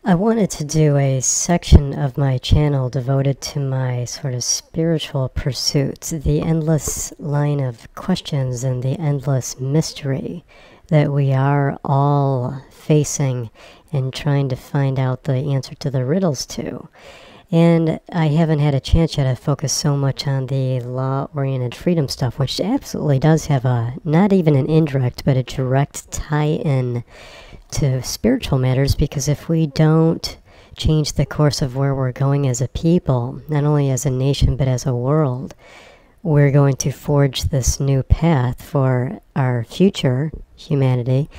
I wanted to do a section of my channel devoted to my sort of spiritual pursuits, the endless line of questions and the endless mystery that we are all facing and trying to find out the answer to the riddles to. And I haven't had a chance yet to focus so much on the law-oriented freedom stuff, which absolutely does have a, not even an indirect, but a direct tie-in to spiritual matters, because if we don't change the course of where we're going as a people, not only as a nation, but as a world, we're going to forge this new path for our future humanity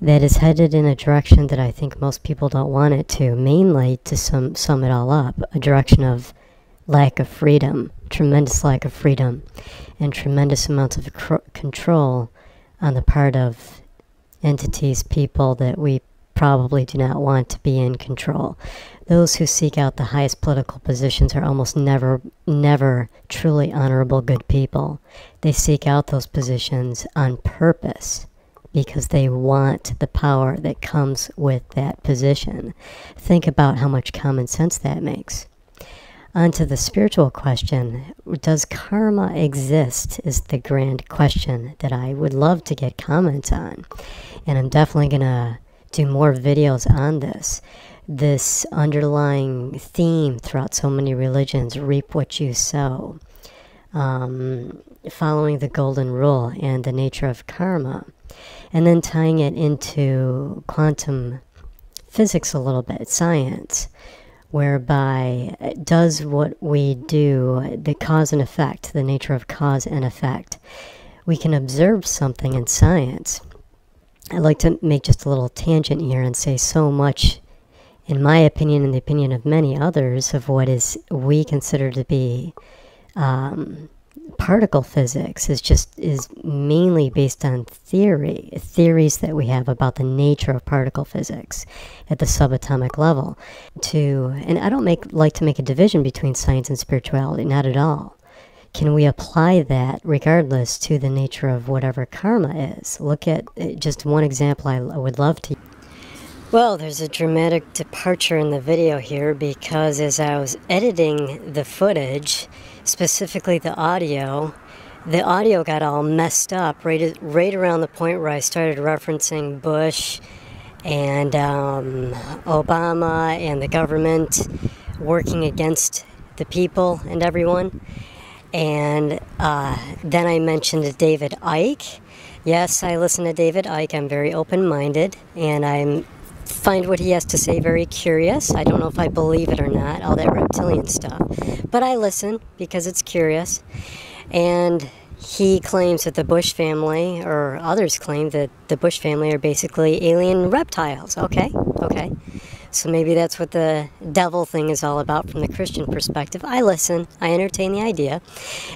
that is headed in a direction that I think most people don't want it to, mainly to sum it all up, a direction of lack of freedom, tremendous lack of freedom, and tremendous amounts of control on the part of entities, people that we probably do not want to be in control. Those who seek out the highest political positions are almost never truly honorable, good people. They seek out those positions on purpose because they want the power that comes with that position. Think about how much common sense that makes. On to the spiritual question, does karma exist, is the grand question that I would love to get comments on. And I'm definitely going to do more videos on this. This underlying theme throughout so many religions, reap what you sow. Following the golden rule and the nature of karma. And then tying it into quantum physics a little bit, science, whereby does what we do, the cause and effect, the nature of cause and effect. We can observe something in science. I'd like to make just a little tangent here and say so much, in my opinion and the opinion of many others, of what is we consider to be particle physics is mainly based on theories that we have about the nature of particle physics at the subatomic level. And I don't like to make a division between science and spirituality, not at all. Can we apply that regardless to the nature of whatever karma is? Look at just one example I would love to. Well, there's a dramatic departure in the video here because as I was editing the footage, specifically the audio got all messed up right around the point where I started referencing Bush and Obama and the government working against the people and everyone. And then I mentioned David Icke. Yes, I listen to David Icke. I'm very open-minded, and I find what he has to say very curious. I don't know if I believe it or not, all that reptilian stuff. But I listen because it's curious. And he claims that the Bush family, or others claim that the Bush family are basically alien reptiles. Okay. So maybe that's what the devil thing is all about from the Christian perspective. I listen. I entertain the idea.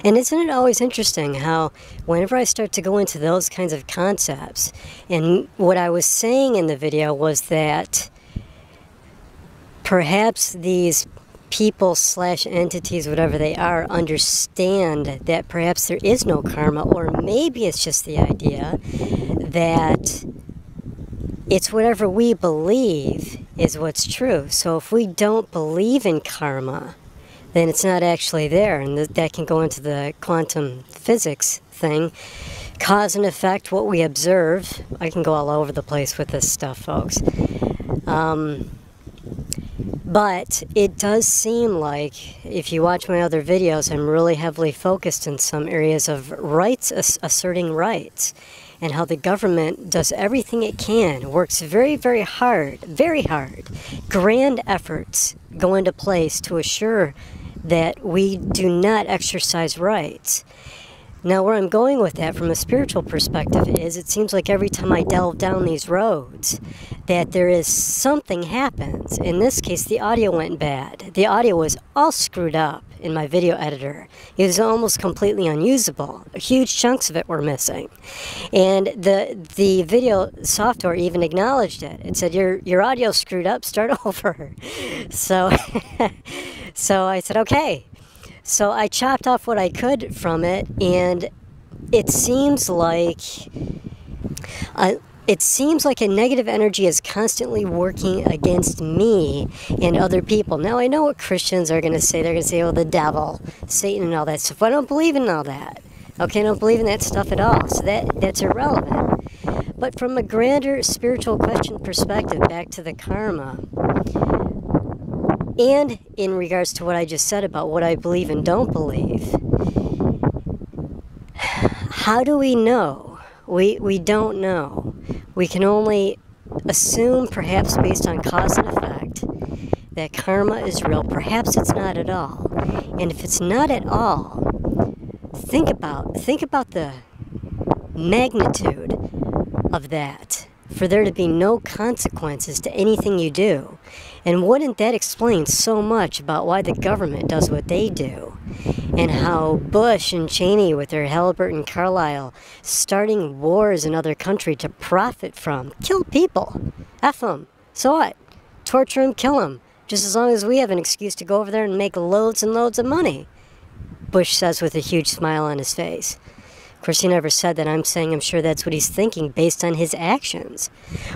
And isn't it always interesting how whenever I start to go into those kinds of concepts, and what I was saying in the video was that perhaps these people / entities, whatever they are, understand that perhaps there is no karma, or maybe it's just the idea that it's whatever we believe is what's true. So if we don't believe in karma, then it's not actually there. And that can go into the quantum physics thing. Cause and effect, what we observe. I can go all over the place with this stuff, folks. But it does seem like, if you watch my other videos, I'm really heavily focused in some areas of rights, asserting rights. And how the government does everything it can, works very hard, grand efforts go into place to assure that we do not exercise rights. Now, where I'm going with that from a spiritual perspective is it seems like every time I delve down these roads that there is something happens. In this case, the audio went bad. The audio was all screwed up in my video editor. It was almost completely unusable. Huge chunks of it were missing. And the video software even acknowledged it. It said, your audio's screwed up, start over. So, so I said, okay. So I chopped off what I could from it, and it seems like it seems like a negative energy is constantly working against me and other people. Now, I know what Christians are going to say. They're going to say, oh, the devil, Satan, and all that stuff. I don't believe in all that. Okay, I don't believe in that stuff at all. So that's irrelevant. But from a grander spiritual question perspective, back to the karma, and in regards to what I just said about what I believe and don't believe, how do we know? We don't know. We can only assume, perhaps based on cause and effect, that karma is real. Perhaps it's not at all. And if it's not at all, think about the magnitude of that, for there to be no consequences to anything you do. And wouldn't that explain so much about why the government does what they do? And how Bush and Cheney with their Halliburton Carlisle starting wars in other countries to profit from. Kill people. F them. So what? Torture them, kill them. Just as long as we have an excuse to go over there and make loads and loads of money. Bush says with a huge smile on his face. Of course, he never said that. I'm saying I'm sure that's what he's thinking based on his actions.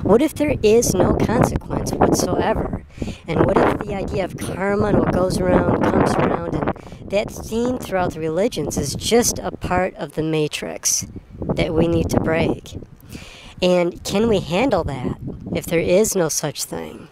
What if there is no consequence whatsoever? And what if the idea of karma and what goes around comes around, and that theme throughout the religions is just a part of the matrix that we need to break? And can we handle that if there is no such thing?